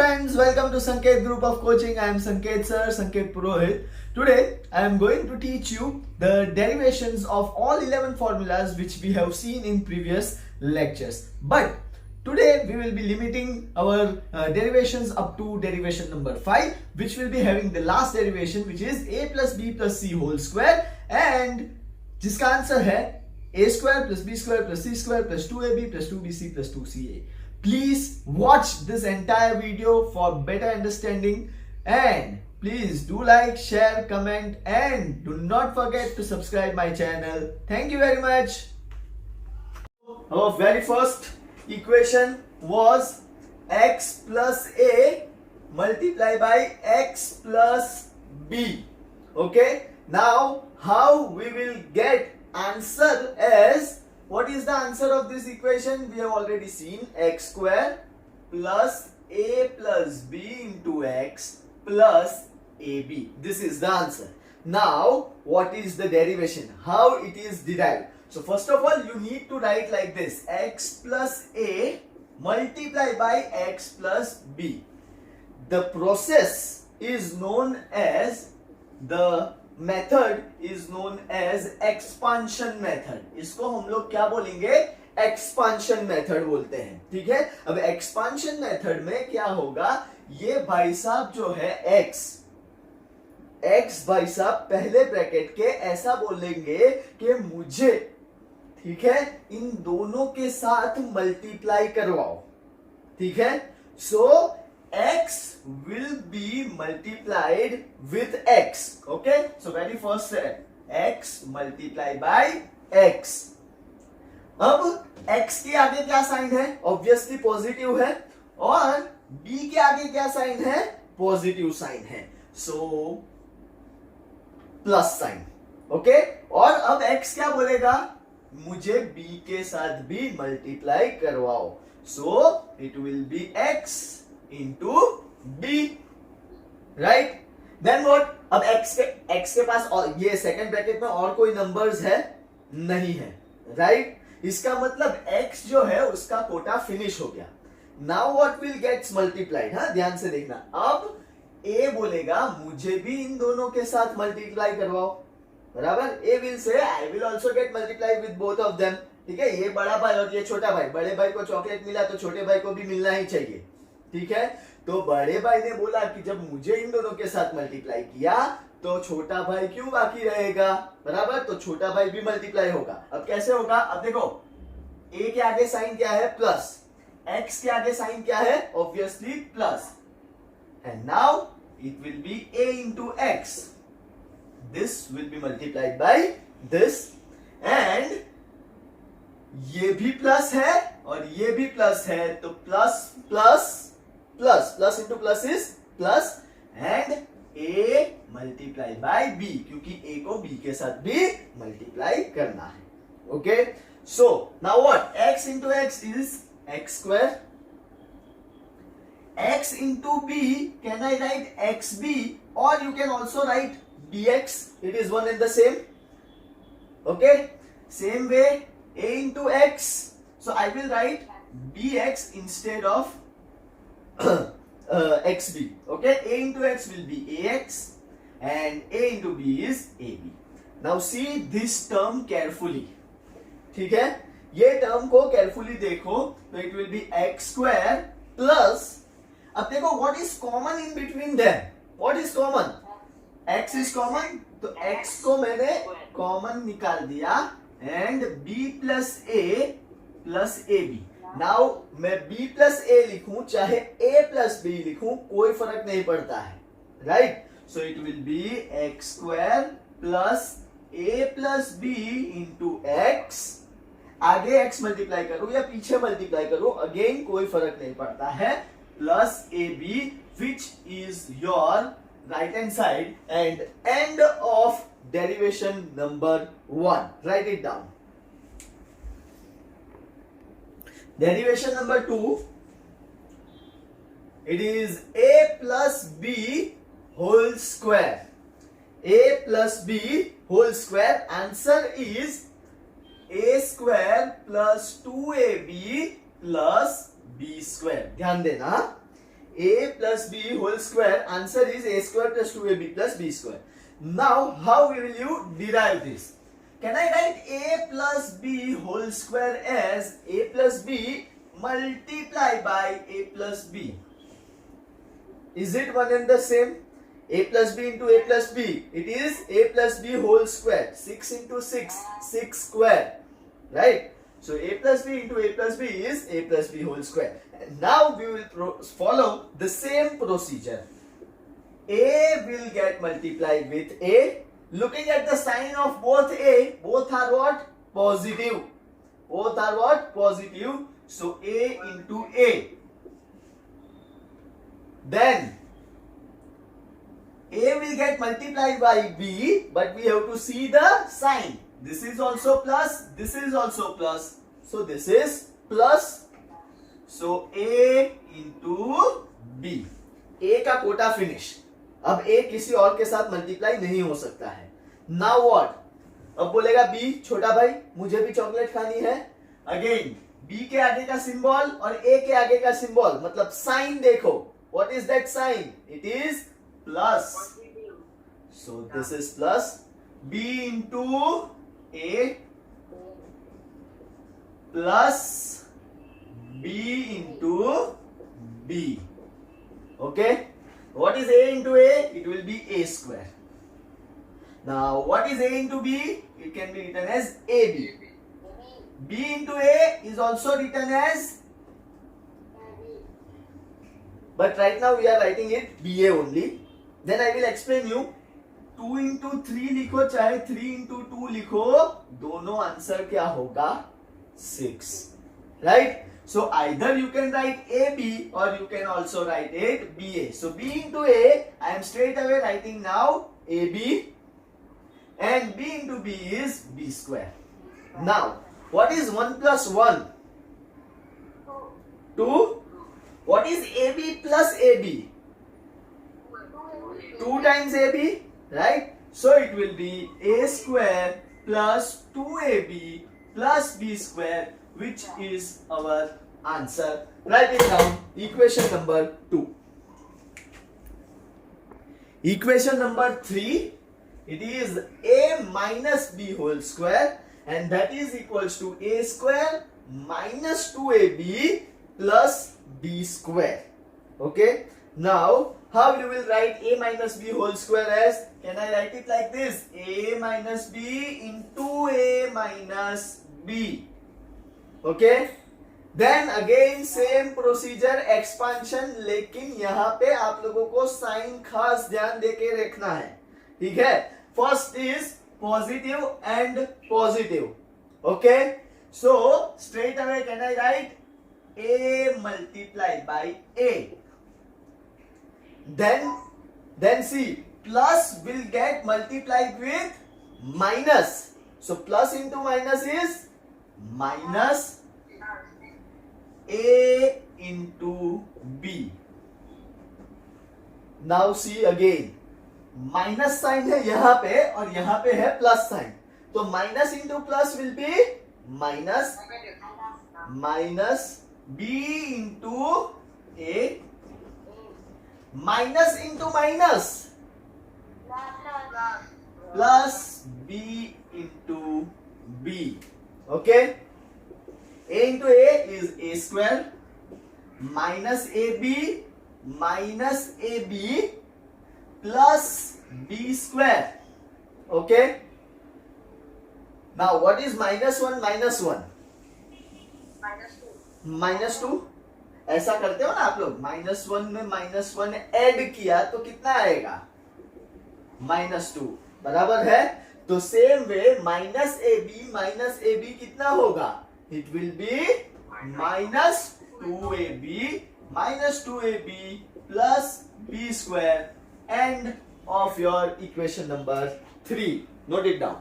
friends, welcome to Sanket Group of Coaching. I am Sanket sir, Sanket Purohit. Today I am going to teach you the derivations of all 11 formulas which we have seen in previous lectures. But today we will be limiting our derivations up to derivation number 5, which will be having the last derivation, which is a plus b plus c whole square, and जिसका answer है a square plus b square plus c square plus 2ab plus 2bc plus 2ca. Please watch this entire video for better understanding, and please do like, share, comment, and do not forget to subscribe my channel. Thank you very much. Our very first equation was x plus a multiplied by x plus b. Okay, now how we will get answer as, what is the answer of this equation? We have already seen x square plus a plus b into x plus ab. This is the answer. Now what is the derivation? How it is derived? So first of all you need to write like this: x plus a multiplied by x plus b. The process is known as, the method is known as expansion method. इसको हम लोग क्या बोलेंगे? Expansion method बोलते हैं. ठीक है. अब एक्सपांशन मेथड में क्या होगा? ये भाई साहब जो है एक्स भाई साहब पहले ब्रैकेट के ऐसा बोलेंगे कि मुझे, ठीक है, इन दोनों के साथ मल्टीप्लाई करवाओ. ठीक है. सो x will be multiplied with x. Okay, so very first step, x multiplied by x. अब x के आगे क्या साइन है? ऑब्वियसली पॉजिटिव है, और b के आगे क्या साइन है? पॉजिटिव साइन है. So plus sign. ओके, और अब x क्या बोलेगा? मुझे b के साथ भी मल्टीप्लाई करवाओ. So it will be x into b, right? Then what? अब x के पास और ये सेकंड ब्रैकेट में और कोई नंबर्स है नहीं है, राइट? इसका मतलब x जो है उसका कोटा फिनिश हो गया. Now what will gets multiplied? हाँ, ध्यान से देखना. अब a बोलेगा मुझे भी इन दोनों के साथ मल्टीप्लाई करवाओ. बराबर. a will say I will also get multiplied with both of them. ठीक है. ये बड़ा भाई और ये छोटा भाई. बड़े भाई को चॉकलेट मिला तो छोटे भाई को भी मिलना ही चाहिए. ठीक है. तो बड़े भाई ने बोला कि जब मुझे इन दोनों के साथ मल्टीप्लाई किया तो छोटा भाई क्यों बाकी रहेगा? बराबर. तो छोटा भाई भी मल्टीप्लाई होगा. अब कैसे होगा? अब देखो, a के आगे साइन क्या है? प्लस. x के आगे साइन क्या है? Obviously plus. And now it will be a into x. This will be multiplied by this, and ये भी प्लस है और ये भी प्लस है. तो plus plus plus plus into plus is plus, and a multiply by b, क्योंकि a को b के साथ भी मल्टीप्लाई करना है. Okay. So now what? x into x is x square. x into b, can I right xb, और you can also right bx. It is one and the same. Okay. Same way a into x, so I will write bx instead of xb. Okay, a into x will be ax and a into b is ab. Now see this term carefully. ठीक है. ये term को carefully देखो तो it will be x square plus, अब देखो what is common in between them? What is common? x is common, तो x को मैंने common निकाल दिया, and b plus a plus ab. Now मैं b प्लस a लिखूं चाहे a प्लस b लिखूं, कोई फर्क नहीं पड़ता है, right? So it will be x square plus a plus b into x. आगे x मल्टीप्लाई करूं या पीछे मल्टीप्लाई करूं, अगेन कोई फर्क नहीं पड़ता है, plus a b, which is your right hand side, and end of derivation number 1. Right it down. Derivation number 2, it is a plus b whole square. A plus b whole square. Answer is a square plus 2ab plus b square. ध्यान देना, a plus b whole square. Answer is a square plus 2ab plus b square. Now, how will you derive this? Can I write a plus b whole square as a plus b multiply by a plus b? Is it one and the same? A plus b into a plus b. It is a plus b whole square. 6 into 6, 6 square. Right? So a plus b into a plus b is a plus b whole square. And now we will follow the same procedure. A will get multiplied with a. Looking at the sign of both a, both are what? Positive. Both are what? Positive. So a into a. Then a will get multiplied by b, but we have to see the sign. This is also plus, this is also plus. So this is plus. So a into b. a का Kota finish. अब a किसी और के साथ multiply नहीं हो सकता है. Now what? अब बोलेगा b, छोटा भाई मुझे भी चॉकलेट खानी है. अगेन b के आगे का सिंबल और a के आगे का सिंबल मतलब साइन देखो. What is that sign? It is plus. So this is plus. b into a plus b into b. Okay? What is a into a? It will be a square. Now what is a into b? It can be written as ab. b into a is also written as, but right now we are writing it ba only. Then I will explain you. 2 into 3 लिखो चाहे 3 into 2 लिखो, दोनों answer क्या होगा? 6. Right? So either you can write AB or you can also write it BA. So B into A, I am straight away writing now AB, and B into B is B square. Now, what is 1 plus 1? 2. What is AB plus AB? 2 times AB, right? So it will be A square plus 2AB plus B square, which is our answer. Write it down. Equation number 2. Equation number 3. It is A minus B whole square, and that is equals to A square minus 2AB plus B square. Okay. Now, how you will write A minus B whole square as? Can I write it like this? A minus B into A minus B. Okay. Then again same procedure expansion, लेकिन यहाँ पे आप लोगों को sign खास ध्यान देके रखना है. ठीक है. First is positive and positive. Okay. So straight away can I write A multiplied by A? Then see, plus will get multiplied with minus. So plus into minus is minus A into B. Now see again, minus sign है यहाँ पे और यहाँ पे है plus sign. तो minus into plus will be minus minus B into A, minus into minus plus B into B. Okay. A into A is A square minus AB minus AB plus B square. Okay. Now what is minus 1 minus 1? Minus 2. ऐसा करते हो ना आप लोग. Minus 1 में minus 1 add किया तो कितना आएगा? -2. बराबर है. तो same way minus A B कितना होगा? It will be minus 2ab plus b square. End of your equation number 3. Note it down.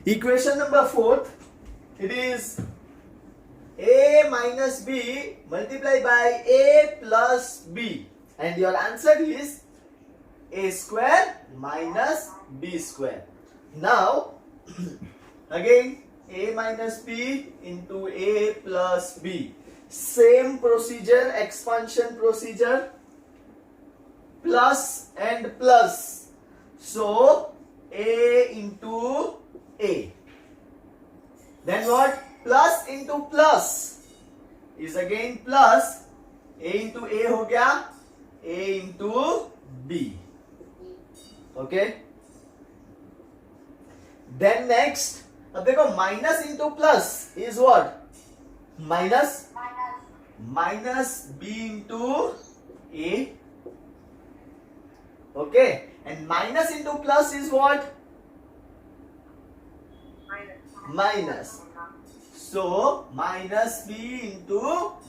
Equation number 4. It is a minus b multiplied by a plus b, and your answer is a square minus b square. Now again a minus b into a plus b. same procedure, expansion procedure, plus and plus. So a into a. Then what? Plus into plus is again plus. A into a हो गया a into b. Okay. Then next, अब देखो minus into plus is what? Minus minus B into A. Okay. And minus into plus is what? Minus. So minus B into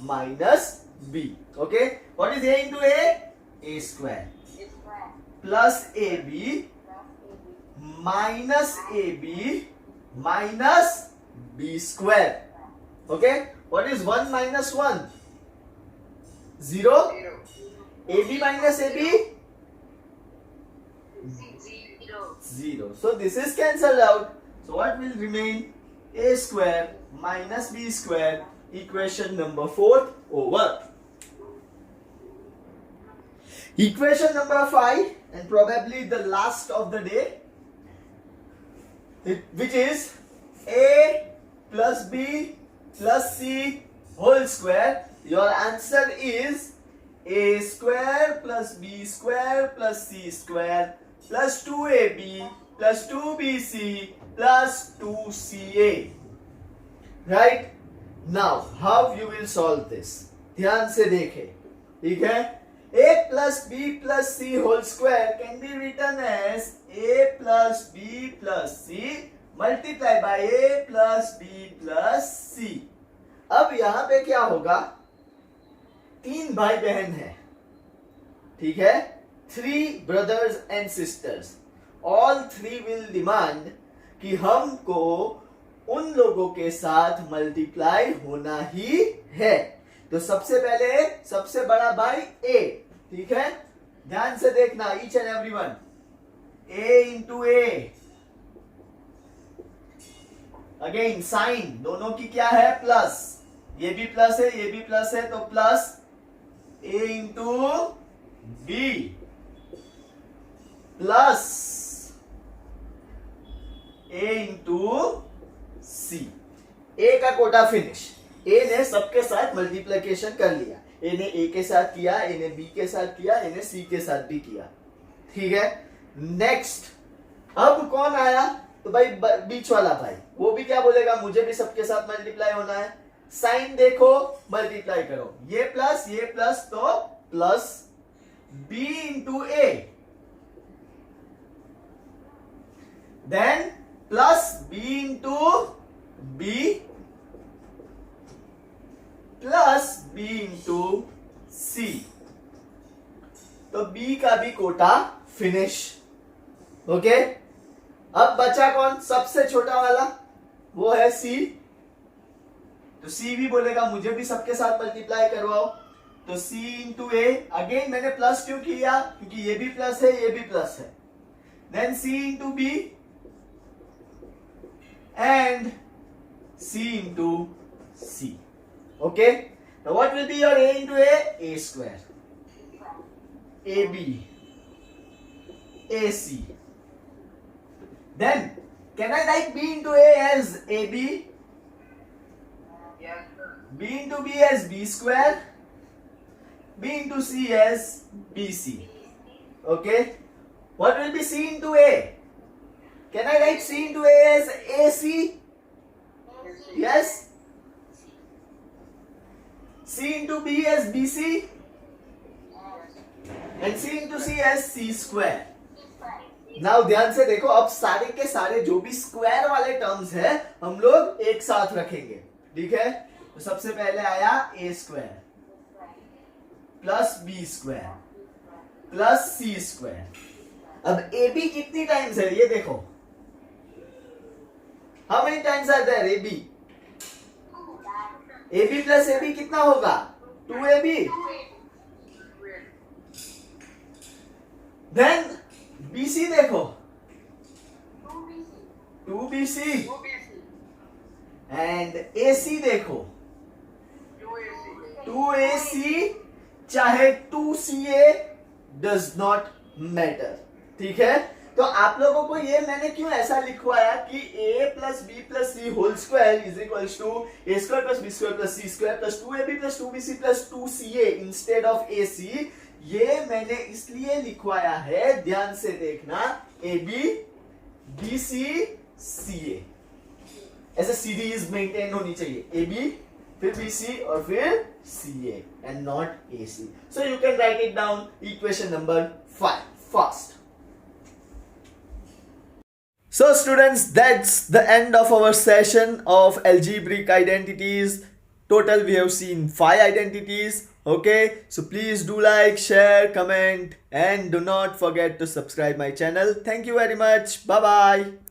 minus B. Okay. What is A into A square plus A B minus A B minus B square. Okay. What is 1 minus 1? 0. A B minus A B 0. So this is cancelled out. So what will remain? A square minus b square. Equation number 4 over. Equation number 5 and probably the last of the day, which is a plus b plus c whole square. Your answer is a square plus b square plus c square plus 2ab plus 2bc plus 2ca. Right? Now how you will solve this? ध्यान से देखें. ठीक है. a plus b plus c whole square can be written as a plus b plus c multiply by a plus b plus c. अब यहां पे क्या होगा? 3 भाई बहन है. ठीक है. 3 brothers and sisters. All 3 will demand कि हमको उन लोगों के साथ मल्टीप्लाई होना ही है. तो सबसे पहले सबसे बड़ा भाई a. ठीक है. ध्यान से देखना each and everyone. a into A. Again sine दोनों की क्या है? प्लस. ये भी प्लस है ये भी प्लस है तो plus a into B plus a into C. a का कोटा फिनिश. a ने सबके साथ मल्टीप्लिकेशन कर लिया. a ने a के साथ किया, a ने b के साथ किया, a ने c के साथ भी किया. ठीक है. नेक्स्ट अब कौन आया? तो भाई बीच वाला भाई. वो भी क्या बोलेगा? मुझे भी सबके साथ मल्टीप्लाई होना है. साइन देखो मल्टीप्लाई करो. ये प्लस तो plus b into A. Then plus b into B plus b into C. तो b का भी कोटा फिनिश. ओके. अब बचा कौन? सबसे छोटा वाला. वो है c. तो c भी बोलेगा मुझे भी सबके साथ मल्टीप्लाई करवाओ. तो c इंटू ए. अगेन मैंने प्लस क्यों किया? क्योंकि ये भी प्लस है ये भी प्लस है. देन c इंटू B and c into c. Okay. Now what will be your a into a? A square. ab ac. Then can I write b into a as ab? Yes. b into b as b square. b into c as bc. Okay. What will be c into a? Can I write c into a as ac? Yes. c into b as bc and c into c as c square. Now ध्यान से देखो. अब सारे के सारे जो भी square वाले टर्म्स है हम लोग एक साथ रखेंगे. ठीक है. तो सबसे पहले आया a square plus b square plus c square. अब a b कितनी टाइम्स है ये देखो. How many times are there AB? AB plus AB कितना होगा? 2AB. Then BC देखो. 2BC. And AC देखो. 2AC. 2AC चाहे 2CA डज नॉट मैटर, ठीक है। तो आप लोगों को ये मैंने क्यों ऐसा लिखवाया कि a plus B plus C whole square is equal to A square plus B square plus C square plus 2ab plus 2bc plus 2ca instead of ac, ये मैंने इसलिए लिखवाया है, ध्यान से देखना, ab bc ca ऐसे सीरीज मेंटेन होनी चाहिए, ab फिर bc और फिर ca and not ac। So you can write it down, equation number 5 fast. So students, that's the end of our session of algebraic identities. Total we have seen 5 identities. Okay, so please do like, share, comment and do not forget to subscribe my channel. Thank you very much. Bye bye.